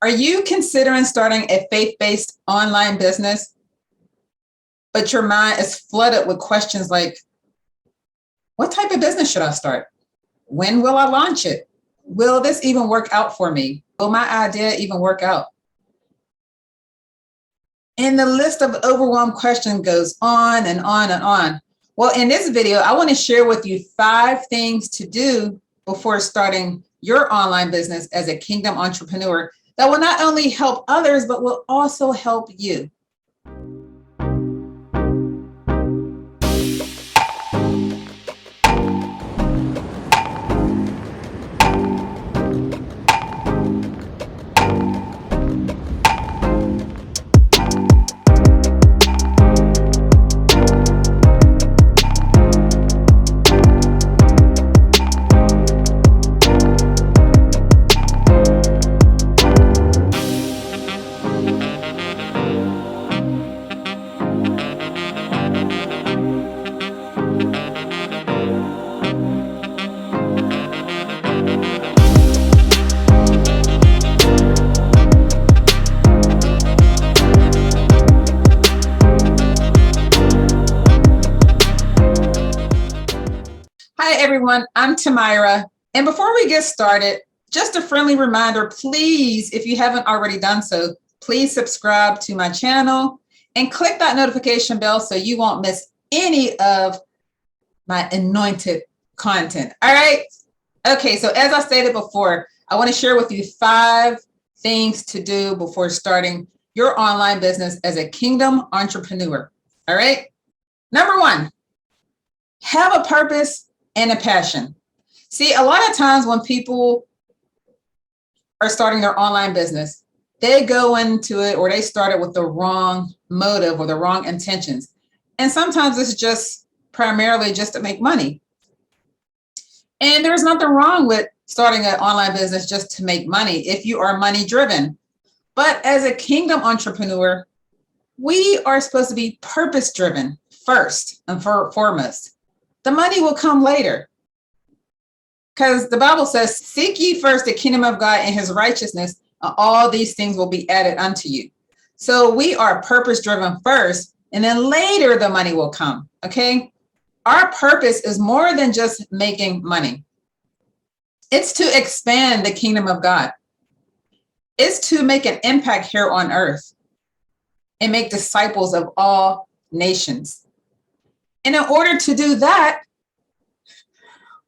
Are you considering starting a faith-based online business, but your mind is flooded with questions like, what type of business should I start? When will I launch it? Will this even work out for me? Will my idea even work out? And the list of overwhelmed questions goes on and on and on. Well, in this video, I want to share with you 5 things to do before starting your online business as a kingdom entrepreneur that will not only help others, but will also help you. Hi everyone, I'm Tamira. And before we get started, just a friendly reminder, please, if you haven't already done so, please subscribe to my channel and click that notification bell so you won't miss any of my anointed content. All right. Okay. So as I stated before, I want to share with you 5 things to do before starting your online business as a kingdom entrepreneur. All right. Number 1, have a purpose and a passion. See, a lot of times when people are starting their online business, they go into it or they start it with the wrong motive or the wrong intentions. And sometimes it's just primarily just to make money. And there's nothing wrong with starting an online business just to make money if you are money driven. But as a kingdom entrepreneur, we are supposed to be purpose driven first and foremost. The money will come later. Because the Bible says, seek ye first the kingdom of God and his righteousness, and all these things will be added unto you. So we are purpose driven first, and then later the money will come. Okay. Our purpose is more than just making money. It's to expand the kingdom of God. It's to make an impact here on earth and make disciples of all nations. And in order to do that,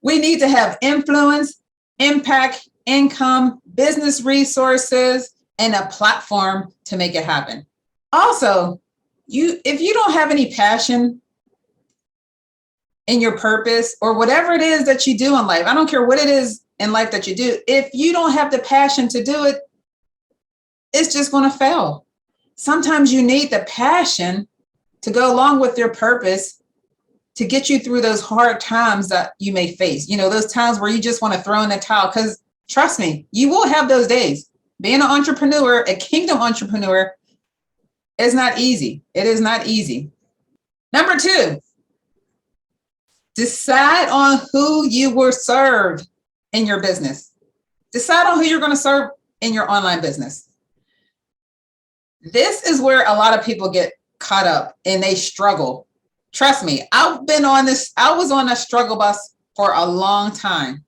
we need to have influence, impact, income, business resources, and a platform to make it happen. Also, if you don't have any passion in your purpose or whatever it is that you do in life, I don't care what it is in life that you do, if you don't have the passion to do it, it's just going to fail. Sometimes you need the passion to go along with your purpose to get you through those hard times that you may face. You know, those times where you just want to throw in the towel, because trust me, you will have those days. Being an entrepreneur, a kingdom entrepreneur, is not easy. It is not easy. Number 2, decide on who you will serve in your business. Decide on who you're going to serve in your online business. This is where a lot of people get caught up and they struggle. Trust me, I've been on this. I was on a struggle bus for a long time.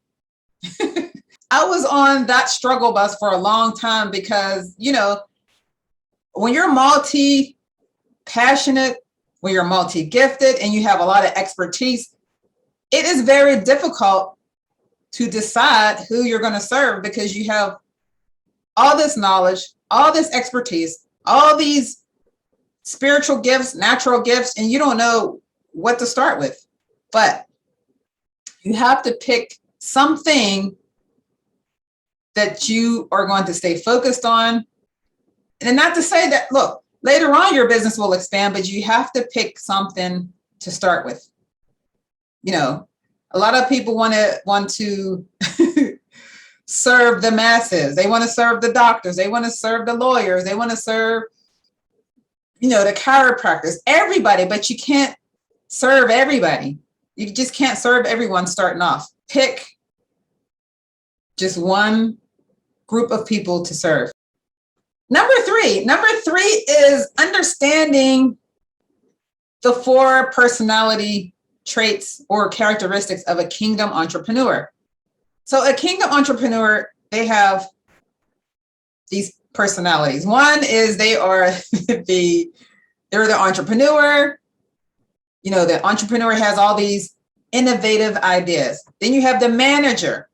I was on that struggle bus for a long time because, you know, when you're multi-passionate, when you're multi-gifted and you have a lot of expertise, it is very difficult to decide who you're going to serve because you have all this knowledge, all this expertise, all these spiritual gifts, natural gifts, and you don't know what to start with. But you have to pick something that you are going to stay focused on. And not to say that, look, later on your business will expand, but you have to pick something to start with. You know, a lot of people want to serve the masses. They want to serve the doctors. They want to serve the lawyers. They want to serve, you know, the chiropractors, everybody, but you can't serve everybody. You just can't serve everyone starting off. Pick just one group of people to serve. Number three is understanding the 4 personality traits or characteristics of a kingdom entrepreneur. So a kingdom entrepreneur, they have these personalities. One is they are they're the entrepreneur. You know, the entrepreneur has all these innovative ideas. Then you have the manager.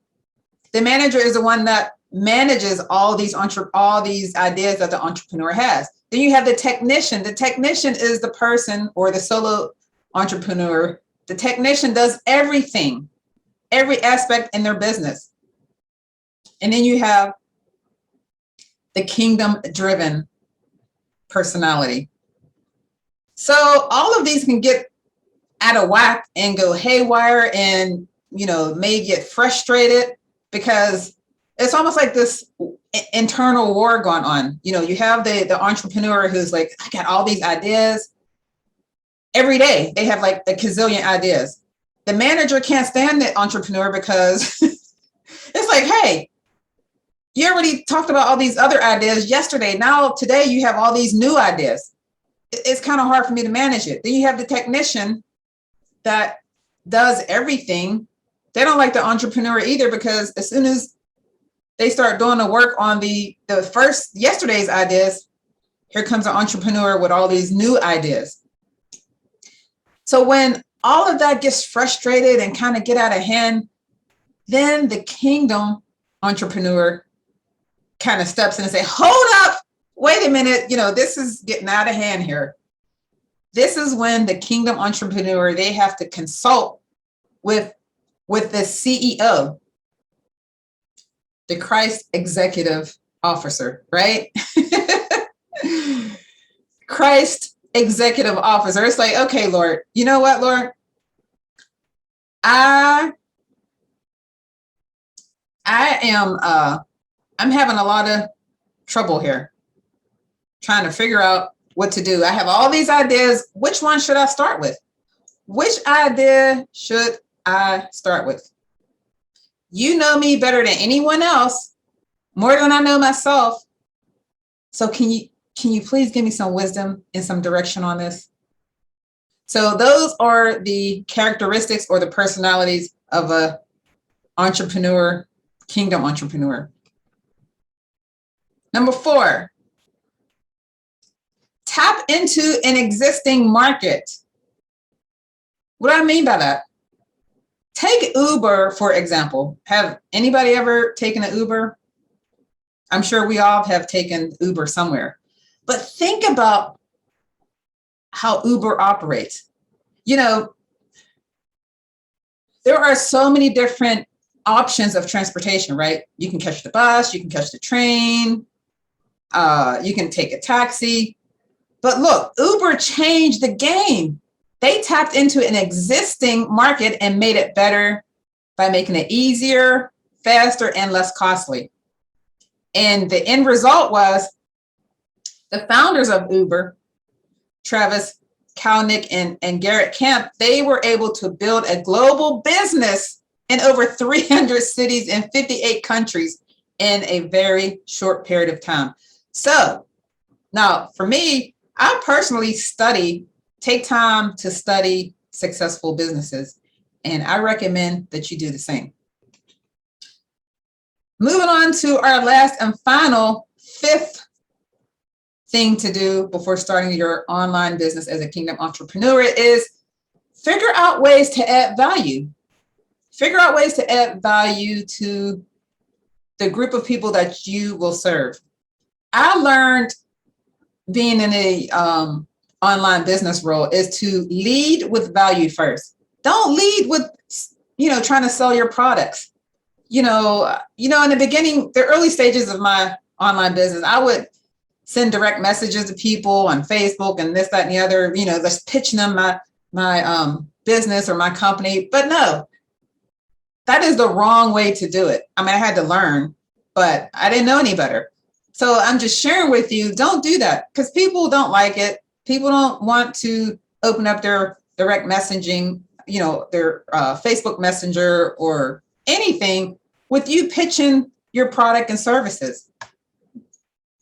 The manager is the one that manages all these ideas that the entrepreneur has. Then you have the technician. The technician is the person or the solo entrepreneur. The technician does everything, every aspect in their business. And then you have the kingdom-driven personality. So all of these can get out of whack and go haywire and, may get frustrated because it's almost like this internal war going on. You have the entrepreneur who's like, I got all these ideas. Every day they have like a gazillion ideas. The manager can't stand the entrepreneur because it's like, hey, you already talked about all these other ideas yesterday. Now today you have all these new ideas. It's kind of hard for me to manage it. Then you have the technician that does everything. They don't like the entrepreneur either because as soon as they start doing the work on the first yesterday's ideas, here comes an entrepreneur with all these new ideas. So when all of that gets frustrated and kind of get out of hand, then the kingdom entrepreneur kind of steps in and say, hold up, wait a minute, this is getting out of hand here. This is when the kingdom entrepreneur, they have to consult with the CEO, the Christ executive officer, right? Christ executive officer. It's like, okay, Lord, you know what, Lord? I'm having a lot of trouble here trying to figure out what to do. I have all these ideas. Which one should I start with? Which idea should I start with? You know me better than anyone else, more than I know myself. So can you please give me some wisdom and some direction on this? So those are the characteristics or the personalities of a entrepreneur, kingdom entrepreneur. Number 4, tap into an existing market. What do I mean by that? Take Uber, for example. Have anybody ever taken an Uber? I'm sure we all have taken Uber somewhere. But think about how Uber operates. There are so many different options of transportation, right? You can catch the bus, you can catch the train, you can take a taxi. But look, Uber changed the game. They tapped into an existing market and made it better by making it easier, faster, and less costly. And the end result was the founders of Uber, Travis Kalanick and Garrett Camp, they were able to build a global business in over 300 cities in 58 countries in a very short period of time. So now for me, I personally take time to study successful businesses, and I recommend that you do the same. Moving on to our last and final 5th thing to do before starting your online business as a kingdom entrepreneur is figure out ways to add value. Figure out ways to add value to the group of people that you will serve. I learned being in a online business role is to lead with value first. Don't lead with, trying to sell your products. In the beginning, the early stages of my online business, I would send direct messages to people on Facebook and this, that, and the other, just pitching them my business or my company. But no, that is the wrong way to do it. I mean, I had to learn, but I didn't know any better. So I'm just sharing with you, don't do that because people don't like it. People don't want to open up their direct messaging, their Facebook Messenger or anything with you pitching your product and services.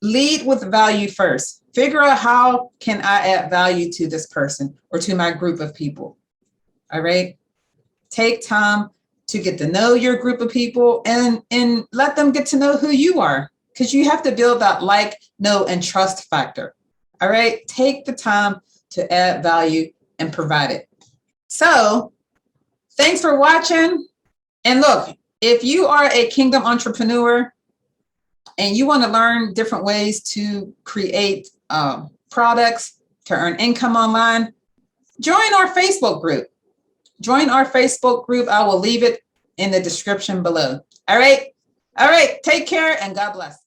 Lead with value first. Figure out how can I add value to this person or to my group of people. All right. Take time to get to know your group of people and let them get to know who you are, because you have to build that like, know, and trust factor. All right. Take the time to add value and provide it. So thanks for watching. And look, if you are a kingdom entrepreneur and you want to learn different ways to create products to earn income online, join our Facebook group. Join our Facebook group. I will leave it in the description below. All right. All right. Take care and God bless.